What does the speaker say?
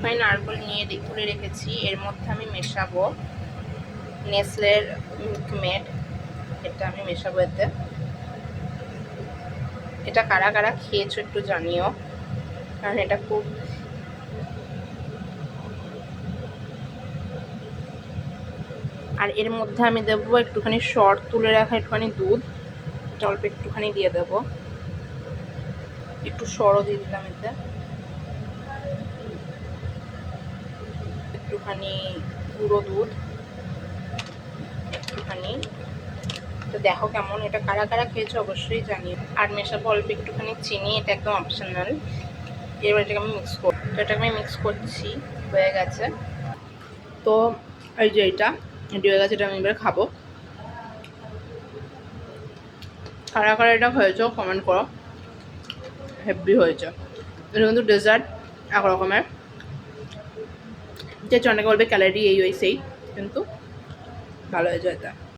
একটুখানি নারকেল নিয়ে তুলে রেখেছি। এর মধ্যে আমি মেশাবো নেসলের মিল্কমেড, এটা আমি মেশাবো এতে। এটা কারা কারা খেয়েছো একটু জানিও, কারণ এটা খুব আর এর মধ্যে আমি দেবো একটুখানি শর্ট তুলে রাখা একটুখানি দুধ, এটা অল্প একটুখানি দিয়ে দেবো, একটু সরও দিয়ে দিলাম এতে, একটুখানি গুঁড়ো দুধ একটুখানি। তো দেখো কেমন, এটা কারা কারা খেয়েছো অবশ্যই জানিও। আর মেশাবো অল্প একটুখানি চিনি, এটা একদম অপশনাল। এবার এটাকে আমি মিক্স করব, তো এটাকে আমি মিক্স করছি, হয়ে গেছে। তো এই যে এটা রেডি হয়ে গেছে, এটা আমি এবার খাবো। কারা কারা এটা হয়েছে কমেন্ট করো, হেভি হয়েছে। এটা কিন্তু ডেজার্ট এক রকমের, যে অনেকে বলবে ক্যালারি এই ওই সেই, কিন্তু ভালো হয়েছে এটা।